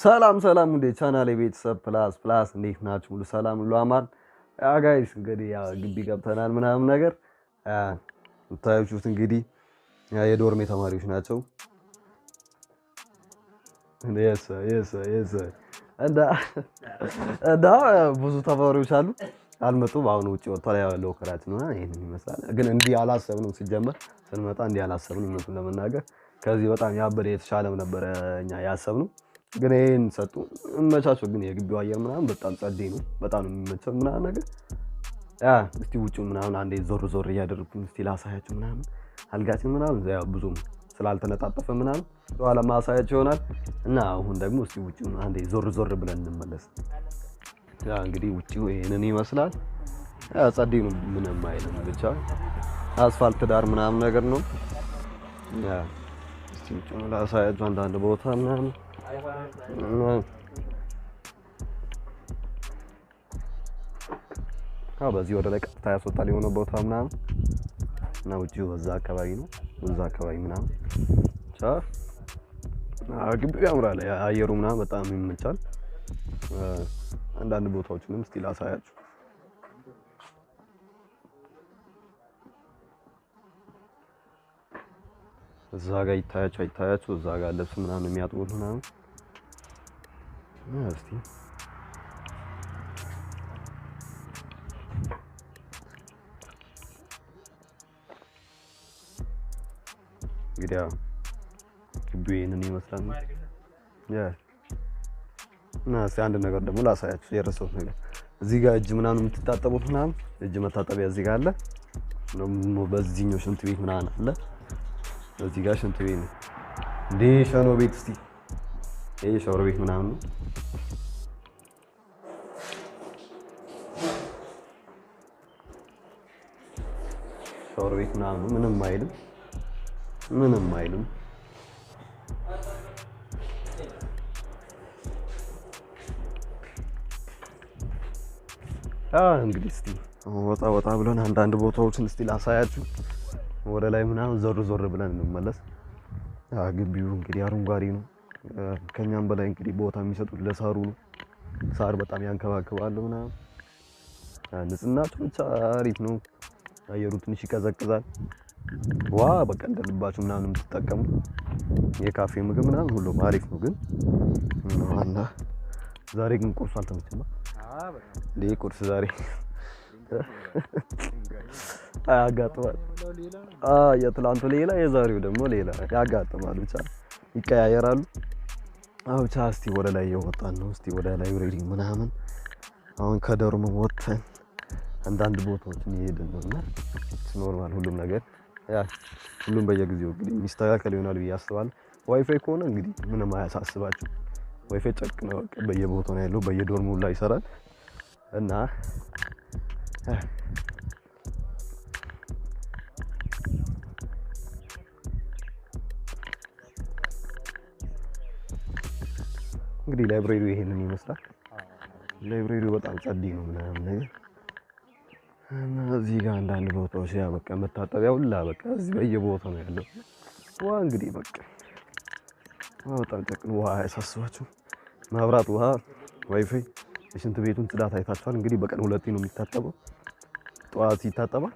ሰላም ሰላም እንዴ ቻናሌ ቤተሰብ ፕላስ እንዴት ናችሁ? ሁሉ ሰላም ሁሉ አማን። ያ ጋይስ እንግዲህ ያ ግቢ ገብተናል ምናምን ነገር ታያችሁት እንግዲህ የዶርሜ ተማሪዎች ናቸው። እንዳ ብዙ ተማሪዎች አሉ አልመጡም። አሁን ውጪ ወጥቷል ያለው ከራት ነው። ይሄንን ይመስላል ግን እንዲህ አላሰብንም። ሲጀመር ስንመጣ እንዲህ አላሰብንም። እውነቱን ለመናገር ከዚህ በጣም ያበደ የተሻለም ነበር እኛ ያሰብነው። ግን ይሄን ሰጡ እመቻቸው። ግን የግቢው አየር ምናምን በጣም ጸዴ ነው። በጣም ነው የሚመቸው ምናምን ነገር እስቲ ውጪው ምናምን አንዴ ዞር እያደረኩኝ እስቲ ላሳያችሁ ምናምን አልጋችን ምናምን ያው ብዙም ስላልተነጣጠፈ ምናምን በኋላ ማሳያችሁ ይሆናል። እና አሁን ደግሞ እስቲ ውጪው አንዴ ዞር ብለን እንመለስ። ያ እንግዲህ ውጪው ይሄንን ይመስላል። ጸዴ ነው ምንም አይልም። ብቻ አስፋልት ዳር ምናምን ነገር ነው። ያ እስቲ ውጪው ላሳያችሁ አንዳንድ ቦታ ምናምን በዚህ ወደ ላይ ቀጥታ ያስወጣል የሆነ ቦታ ምናምን እና ውጪው በዛ አካባቢ ነው። በዛ አካባቢ ምናምን ግቢው ያምራል። አየሩ ምናምን በጣም ይመቻል። አንዳንድ ቦታዎችንም እስቲ ላሳያችሁ። እዛ ጋር ይታያችሁ እዛ ጋር ልብስ ምናምን የሚያጥቡት ምናምን እስቲ እንግዲህ ግቢው ይሄንን ይመስላል። እና እስቲ አንድ ነገር ደግሞ ላሳያችሁ የረሳሁት ነገር እዚህ ጋር እጅ ምናምን የምትታጠቡት ምናምን እጅ መታጠቢያ እዚህ ጋር አለ። በዚህኛው ሽንት ቤት ምናምን አለ። እዚህ ጋር ሽንት ቤት ነው እንዴ ሸኖ ቤት እስቲ ይሄ ሻወር ቤት ምናምን ነው። ሻወር ቤት ምናምን ምንም አይልም። እንግዲህ እስቲ ወጣ ብለን አንዳንድ ቦታዎችን እስቲ ላሳያችሁ። ወደ ላይ ምናምን ዞር ብለን እንመለስ። ግቢው እንግዲህ አረንጓዴ ነው። ከኛም በላይ እንግዲህ ቦታ የሚሰጡት ለሳሩ ነው። ሳር በጣም ያንከባክባሉ ምናምን ንጽህናቸው ብቻ አሪፍ ነው። አየሩ ትንሽ ይቀዘቅዛል። በቃ እንደልባችሁ ምናምን የምትጠቀሙ የካፌ ምግብ ምናምን ሁሉም አሪፍ ነው። ግን ዋና ዛሬ ግን ቁርሱ አልተመቸም። ቁርስ ዛሬ ያጋጥማል። የትላንቱ ሌላ የዛሬው ደግሞ ሌላ ያጋጥማል። ብቻ ይቀያየራሉ። ብቻ እስቲ ወደ ላይ እየወጣን ነው። እስቲ ወደ ላይ ሬዲ ምናምን አሁን ከዶርም ወጥተን አንዳንድ ቦታዎችን እየሄድን ነው። እና ኖርማል ሁሉም ነገር ሁሉም በየጊዜው እንግዲህ የሚስተካከል ይሆናል ብዬ አስባለሁ። ዋይፋይ ከሆነ እንግዲህ ምንም አያሳስባችሁ። ዋይፋይ ጨቅ ነው በየቦታው ነው ያለው። በየዶርሙ ላይ ይሰራል። እና እንግዲህ ላይብሬሪው ይሄንን ይመስላል። ላይብሬሪው በጣም ጸዴ ነው ምናምን ነገር እና እዚህ ጋር አንዳንድ ቦታዎች በቃ መታጠቢያ ሁላ በቃ እዚህ በየቦታው ነው ያለው። እንግዲህ በቃ በጣም ጨቅኖ ውሃ አያሳስባችሁ። መብራት፣ ውሃ፣ ዋይፋይ፣ የሽንት ቤቱን ጽዳት አይታችኋል። እንግዲህ በቀን 2 ነው የሚታጠበው። ጠዋት ይታጠባል፣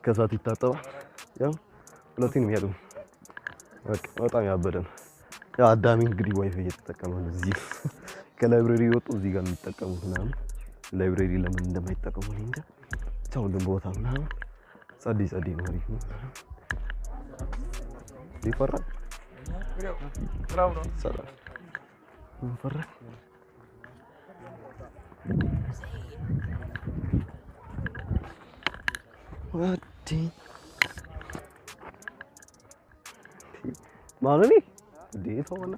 ከሰዓት ይታጠባል። ያው 2 ነው የሚያደርጉ። በቃ በጣም ያበደ ነው። አዳሚ እንግዲህ ዋይፋይ እየተጠቀመ ነው። እዚህ ከላይብሬሪ ወጡ እዚህ ጋር የሚጠቀሙት ምናምን ላይብሬሪ ለምን እንደማይጠቀሙ እንጃ። ሁሉም ቦታ ምናምን ጸዴ ነው። አሪፍ ነው። ይፈራል ሰላም ይፈራል። ማለት እንዴት ሆነ?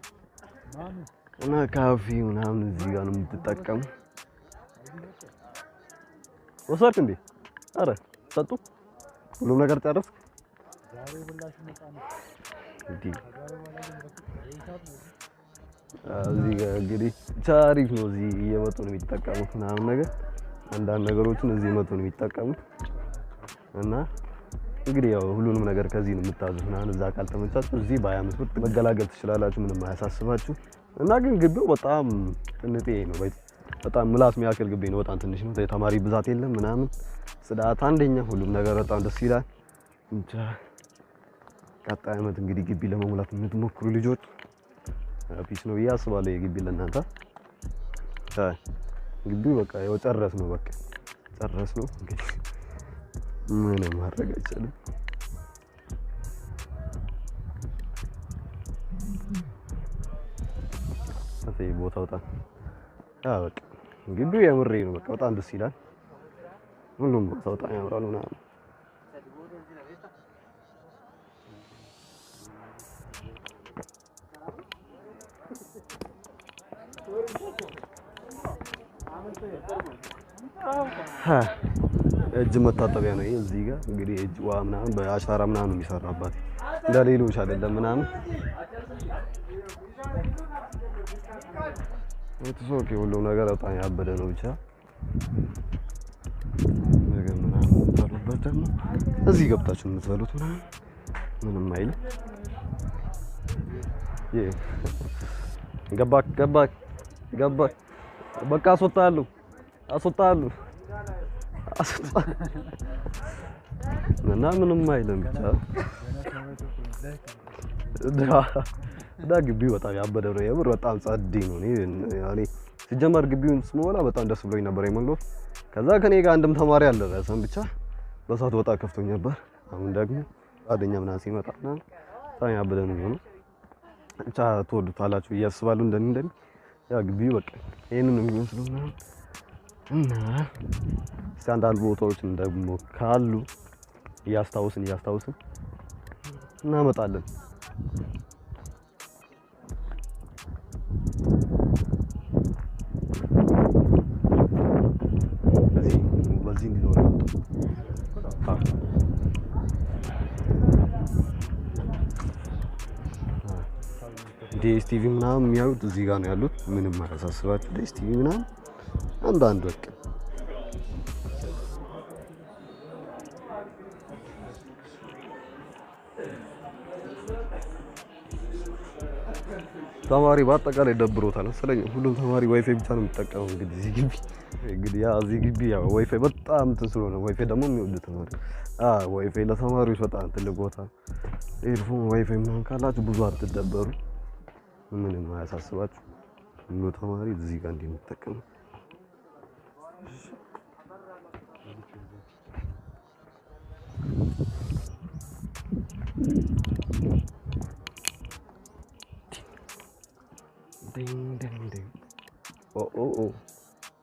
እና ካፌ ምናምን እዚህ ጋር ነው የምትጠቀሙ። ወሰድክ እንዴ? አረ ሰጡ ሁሉም ነገር ጨረስክ? እዚህ ጋር እንግዲህ አሪፍ ነው። እዚህ እየመጡ ነው የሚጠቀሙት ምናምን ነገር አንዳንድ ነገሮችን እዚህ መጡ ነው የሚጠቀሙት። እና እንግዲህ ያው ሁሉንም ነገር ከዚህ ነው የምታዙት ምናምን። እዛ ካልተመቻችሁ እዚህ በ25 ብር መገላገል ትችላላችሁ። ምንም አያሳስባችሁ። እና ግን ግቢው በጣም ትንጤ ነው በጣም ምላስ የሚያክል ግቢ ነው በጣም ትንሽ ነው የተማሪ ብዛት የለም ምናምን ጽዳት አንደኛ ሁሉም ነገር በጣም ደስ ይላል እንጃ ቀጣይ ዓመት እንግዲህ ግቢ ለመሙላት የምትሞክሩ ልጆች ፒስ ነው ያስባለው የግቢ ለእናንተ ግቢው በቃ ያው ጨረስ ነው እንግዲህ ምንም ማድረግ አይቻልም አተይ ቦታው በጣም በቃ ግቢው የምሬ ነው በቃ በጣም ደስ ይላል ሁሉም ቦታው በጣም ያምራል ምናምን እጅ መታጠቢያ ነው እዚህ ጋር እንግዲህ እጅ ውሃ ምናምን በአሻራ ምናምን የሚሰራባት እንደሌሎች አይደለም ምናምን እትሶክ ሁሉም ነገር በጣም ያበደ ነው ብቻ ነገር ምናምን ታሉበት ደግሞ እዚህ ገብታችሁ የምትበሉት ምንም አይል ገባ በቃ አስወጣለሁ እና ምንም አይልም ብቻ ግቢው በጣም ያበደ ነው የምር በጣም ጸዴ ነው እኔ ሲጀመር ግቢውን ስሞላ በጣም ደስ ብሎኝ ነበር የሞላው ከዛ ከኔ ጋር አንድም ተማሪ አልደረሰም ብቻ በሰዓት ወጣ ከፍቶኝ ነበር አሁን ደግሞ ጓደኛ ምናምን ሲመጣና በጣም ያበደ ነው ብቻ ትወዱታላችሁ እያስባሉ እንደኔ ያ ግቢው በቃ ይሄንን ነው የሚመስለው እና ስታንዳርድ ቦታዎችን ደግሞ ካሉ እያስታውስን እናመጣለን በዚህ እንዲኖር ዲኤስቲቪ ምናምን የሚያዩት እዚህ ጋር ነው ያሉት ምንም አያሳስባችሁ ዲኤስቲቪ ምናምን አንዳንድ በቃ ተማሪ በአጠቃላይ ደብሮታል መሰለኝ ሁሉም ተማሪ ዋይፋይ ብቻ ነው የሚጠቀመው እንግዲህ እዚህ ግቢ ያው ዋይፋይ በጣም ትስሎ ነው ዋይፋይ ደግሞ የሚወዱት ተማሪ ዋይፋይ ለተማሪዎች በጣም ትልቅ ቦታ ኤርፎን ዋይፋይ ምናምን ካላችሁ ብዙ አትደበሩ ምንም አያሳስባችሁ ሁሉ ተማሪ እዚህ ጋር እንዲጠቀም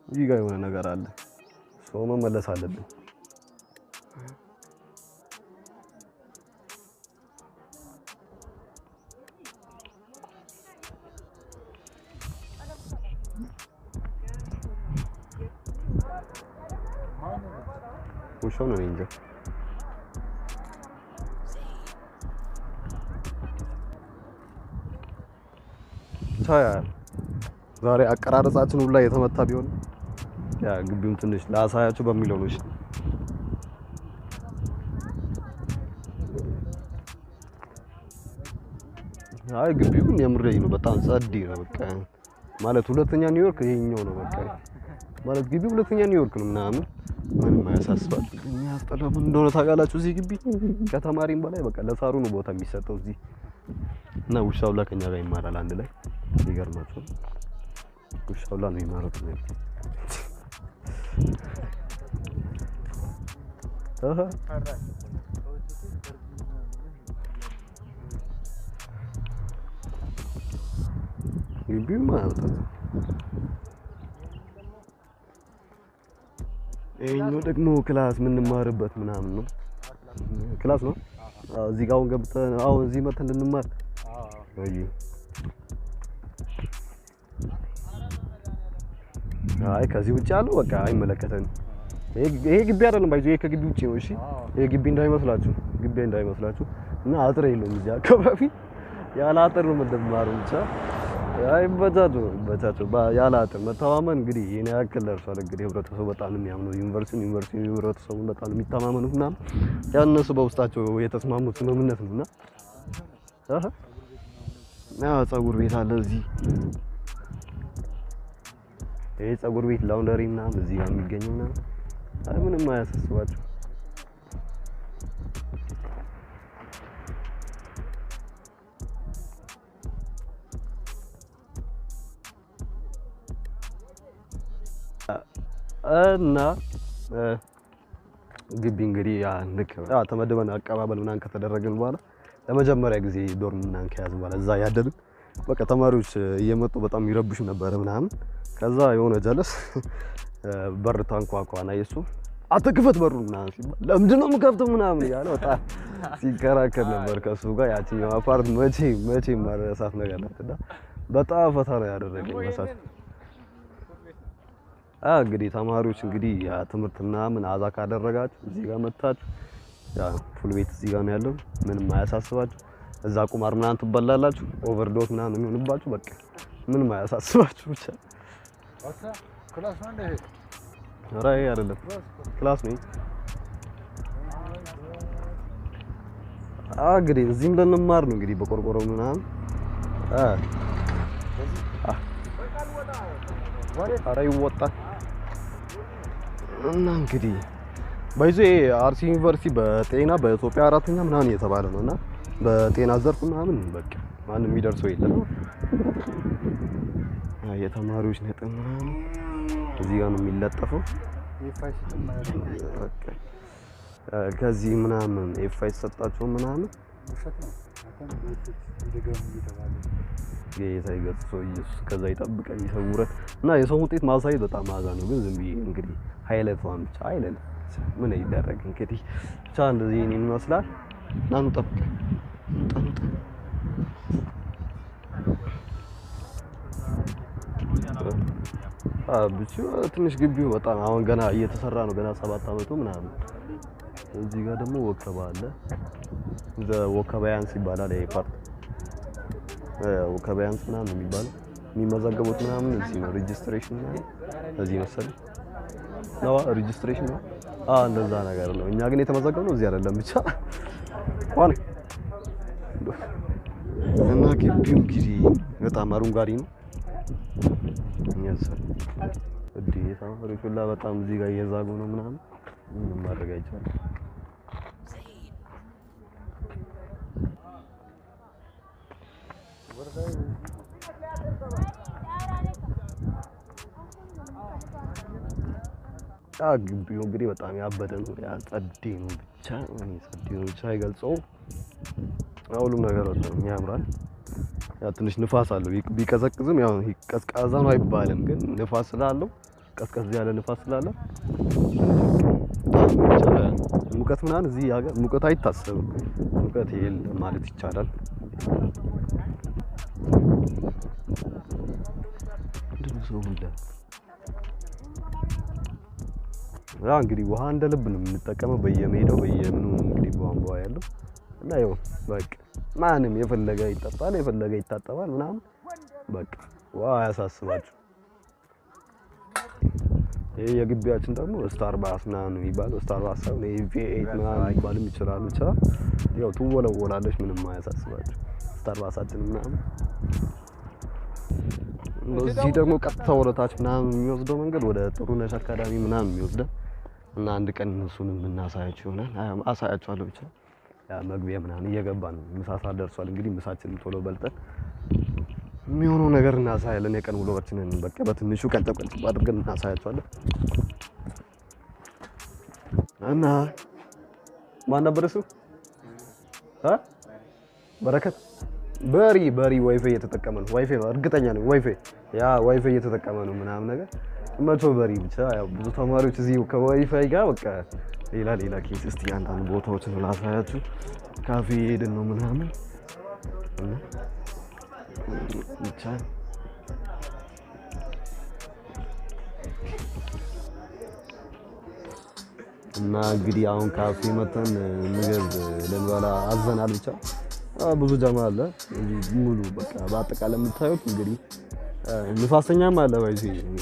እዚህ ጋር የሆነ ነገር አለ ሰው መመለስ አለብን ውሻው ነው እንጂ ዛሬ አቀራረጻችን ሁላ የተመታ ቢሆን ያ ግቢውን ትንሽ ላሳያችሁ በሚለው ነው እሺ ግቢው ግን የምሬኝ ነው በጣም ጸዴ ነው በቃ ማለት ሁለተኛ ኒውዮርክ ይሄኛው ነው በቃ ማለት ግቢው ሁለተኛ ኒውዮርክ ነው ምናምን ምንም አያሳስባችሁ የሚያስጠላው ምን እንደሆነ ታውቃላችሁ እዚህ ግቢ ከተማሪም በላይ በቃ ለሳሩ ነው ቦታ የሚሰጠው እዚህ እና ውሻው ለከኛ ጋር ይማራል አንድ ላይ ይገርማችሁ ውሻው ላይ ነው ይማራል ግቢው ማለት ነው ይሄኛው ደግሞ ክላስ ምንማርበት ምናምን ነው ክላስ ነው እዚህ ጋር ገብተን እዚህ መተን እንማር አይ ከዚህ ውጪ ያለው በቃ አይመለከተንም ይሄ ግቢ አይደለም ባይዞ ይሄ ከግቢ ውጪ ነው እሺ ይሄ ግቢ እንዳይመስላችሁ እና አጥር የለውም እዚህ አካባቢ ያለ አጥር ነው የምንማረው ብቻ አይ በታቸው ያለ አጥር መተማመን እንግዲህ የኔ ያክል ደርሷል እንግዲህ ህብረተሰቡ በጣም የሚያምነው ዩኒቨርሲቲ ህብረተሰቡ በጣም የሚተማመኑና ያነሱ በውስጣቸው የተስማሙት ስምምነት ነውና ፀጉር ቤት አለ እዚህ ይሄ ፀጉር ቤት ላውንደሪ ምናምን እዚህ ጋር የሚገኝና ምንም አያሳስባችሁ። እና ግቢ እንግዲህ ተመድበን አቀባበል ምናምን ከተደረገን በኋላ ለመጀመሪያ ጊዜ ዶርም ምናምን ከያዝን በኋላ እዛ ያደርን በቃ ተማሪዎች እየመጡ በጣም ይረብሹ ነበር ምናምን። ከዛ የሆነ ጀለስ በር ታንኳኳና የሱ አትክፈት በሩ ምናምን ሲባል ለምንድን ነው የምከፍተው ምናምን እያለ በጣም ሲከራከር ነበር ከሱ ጋር። ያቺኛው አፓርት መቼ ማረሳት ነገር ናትና በጣም ፈታ ነው ያደረገኝ መሳት። እንግዲህ ተማሪዎች እንግዲህ ትምህርት ምናምን አዛ ካደረጋችሁ እዚህ ጋር መጣችሁ ፉል ቤት እዚህ ጋር ነው ያለው። ምንም አያሳስባችሁ። እዛ ቁማር ምናምን ትበላላችሁ፣ ኦቨርዶስ ምናምን የሚሆንባችሁ በቃ ምንም አያሳስባችሁ ብቻ። ክላስ ነው እንዴ? ኧረ አይደለም ክላስ ነው። እንግዲህ እዚህም ልንማር ነው እንግዲህ በቆርቆሮ ምናምን ኧረ ይወጣል። እና እንግዲህ ባይዞ አርሲ ዩኒቨርሲቲ በጤና በኢትዮጵያ አራተኛ ምናምን እየተባለ ነውና በጤና ዘርፍ ምናምን በቃ ማንም የሚደርሰው የለም። የተማሪዎች ነጥብ ምናምን እዚህ ጋር ነው የሚለጠፈው። ከዚህ ምናምን ኤፋይ ተሰጣቸው ምናምን ጌታ ይገጽው ኢየሱስ ከዛ ይጠብቀን ይሰውረን። እና የሰው ውጤት ማሳየት በጣም ማዛ ነው፣ ግን ዝም ብዬ እንግዲህ ሃይላይቷን ብቻ አይደለም ምን ይደረግ እንግዲህ ብቻ እንደዚህ እኔ ይመስላል። ናኑ ጠብቀ ብቻ ትንሽ ግቢው በጣም አሁን ገና እየተሰራ ነው፣ ገና 7 አመቱ ምናምን። እዚህ ጋር ደግሞ ወከባ አለ። ወከባያንስ ይባላል ይሄ ፓርት ወከባያንስ ምናምን የሚባለው የሚመዘገቡት ምናምን እዚህ ነው። ሬጂስትሬሽን ነው እዚህ መሰለኝ ነው ሬጂስትሬሽን ነው እንደዛ ነገር ነው። እኛ ግን የተመዘገብነው እዚህ አይደለም ብቻ ሆነ። እና ግቢው እንግዲህ በጣም አረንጓዴ ነው። እኛሰል ተማሪዎች ሁላ በጣም እዚህ ጋር እየዛጉ ነው ምናምን ምንም ማድረግ አይቻልም። ግቢው እንግዲህ በጣም ያበደ ነው፣ ያጸዴ ነው ብቻ ጸዴ ነው ብቻ አይገልጸውም። ሁሉም ነገር በጣም ያምራል። ያ ትንሽ ንፋስ አለው ቢቀዘቅዝም ያው ቀዝቃዛ ነው አይባልም፣ ግን ንፋስ ስላለው ቀዝቀዝ ያለ ንፋስ ስላለው ሙቀት ምናምን እዚህ ሀገር ሙቀት አይታሰብም። ሙቀት የለም ማለት ይቻላል። እንግዲህ ውሃ እንደ ልብ ነው የምንጠቀመው በየሜዳው በየምኑ እንግዲህ ቧንቧ ያለው እና ያው በቃ ማንም የፈለገ ይጠጣል የፈለገ ይታጠባል ምናምን በቃ ውሃ አያሳስባችሁ። ይሄ የግቢያችን ደግሞ ስታርባስ ምናምን የሚባለው ስታርባስ ነው። V8 ምናምን ይባልም ይችላል ብቻ ያው ትወለወላለች ምንም አያሳስባችሁ ስታርባሳችን ምናምን። እዚህ ደግሞ ቀጥታ ወደታች ምናምን የሚወስደው መንገድ ወደ ጥሩነሽ አካዳሚ ምናምን የሚወስደው እና አንድ ቀን እሱንም እናሳያችሁ ይሆናል። አሳያችኋለሁ ብቻ ያ መግቢያ ምናምን እየገባን ነው። ምሳ ሰዓት ደርሷል። እንግዲህ ምሳችንን ቶሎ በልተን የሚሆነው ነገር እናሳያለን። የቀን ውሎአችንን በቃ በትንሹ ቀንጨብ አድርገን እናሳያችኋለን። እና ማን ነበር እሱ? በረከት በሪ ዋይፋይ እየተጠቀመ ነው። ዋይፋይ ነው እርግጠኛ ነኝ። ዋይፋይ እየተጠቀመ ነው ምናምን ነገር መቶ በሪ ብቻ ያው ብዙ ተማሪዎች እዚህ ከዋይፋይ ጋር በቃ ሌላ ኬስ። እስቲ አንዳንድ ቦታዎችን ላሳያችሁ። ካፌ ሄድን ነው ምናምን ብቻ እና እንግዲህ አሁን ካፌ መተን ምግብ ልንበላ አዘናል። ብቻ ብዙ ጀማ አለ ሙሉ በቃ በአጠቃላይ የምታዩት እንግዲህ ንፋሰኛም አለ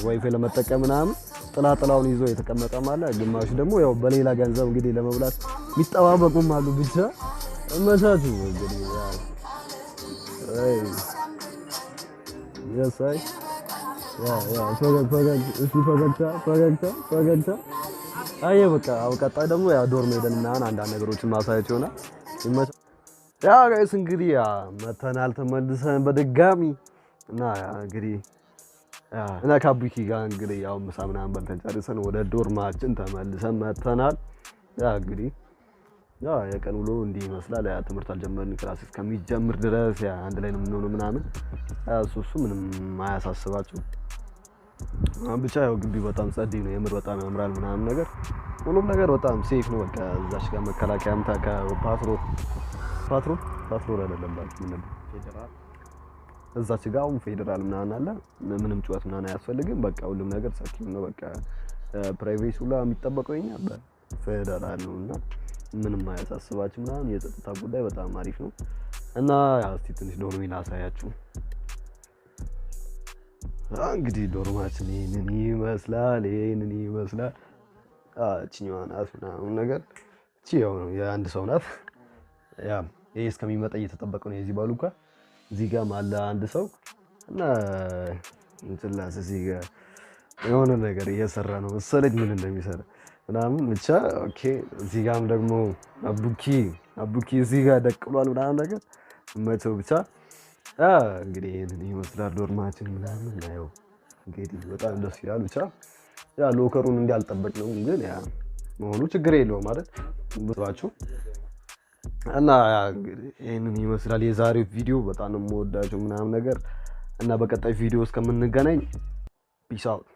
ዋይፋይ ለመጠቀም ምናምን ጥላጥላውን ይዞ የተቀመጠም አለ። ግማሹ ደግሞ ያው በሌላ ገንዘብ እንግዲህ ለመብላት የሚጠባበቁም አሉ። ብቻ እመቻቹ እንግዲህ የሳይ ፈገግታ አይ በቃ ቀጣይ ደግሞ ያ ዶርም ሄደን ምናምን አንዳንድ ነገሮችን ማሳየት ይሆናል። ያ ጋይስ እንግዲህ መተናል ተመልሰን በድጋሚ እና እንግዲህ እና ከአቡኪ ጋር እንግዲህ ያው ምሳ ምናምን በልተን ጨርሰን ወደ ዶርማችን ተመልሰን መተናል። ያ እንግዲህ ያ የቀን ውሎ እንዲህ ይመስላል። ያ ትምህርት አልጀመርን ክላስ እስከሚጀምር ድረስ ያ አንድ ላይ ነው የምንሆነው ምናምን እሱ ምንም አያሳስባችሁ። ብቻ ያው ግቢ በጣም ጸዴ ነው የምር በጣም ያምራል ምናምን ነገር ሁሉም ነገር በጣም ሴፍ ነው። በቃ እዛች ጋር መከላከያም ፓትሮል አይደለም ማለት ምን ነበር ፌደራል እዛች ጋር ፌደራል ምናምን አለ። ምንም ጩኸት ምናምን አያስፈልግም። በቃ ሁሉም ነገር ሰኪም ነው። በቃ ፕራይቬሲ ሁላ የሚጠበቀው የኛ በፌደራል ነውና ምንም አያሳስባችሁ ምናምን የጸጥታ ጉዳይ በጣም አሪፍ ነው። እና ያው እስቲ ትንሽ ዶርሜን ላሳያችሁ። እንግዲህ ዶርማችን ይሄንን ይመስላል። እቺኛዋ ናት ምናምን ነገር እቺ ያው ነው የአንድ ሰው ናት። ያ ይሄ እስከሚመጣ እየተጠበቀ ነው የዚህ ባሉካ እዚህ ጋር አለ አንድ ሰው እና እንትላስ እዚህ ጋር የሆነ ነገር እየሰራ ነው መሰለኝ ምን እንደሚሰራ ምናምን ብቻ ኦኬ። እዚህ ጋርም ደግሞ አቡኪ እዚህ ጋር ደቅሏል ምናምን ነገር መቼው ብቻ እንግዲህ ይሄንን ይመስላል ዶርማችን ምናምን ነው። እንግዲህ በጣም ደስ ይላል። ብቻ ያ ሎከሩን እንዳልጠበቅነው ግን ያ መሆኑ ችግር የለውም ማለት ብቻችሁ እና እንግዲህ ይሄንን ይመስላል የዛሬው ቪዲዮ። በጣም ነው የምወዳችሁ ምናምን ነገር እና በቀጣይ ቪዲዮ እስከምንገናኝ ፒስ አውት።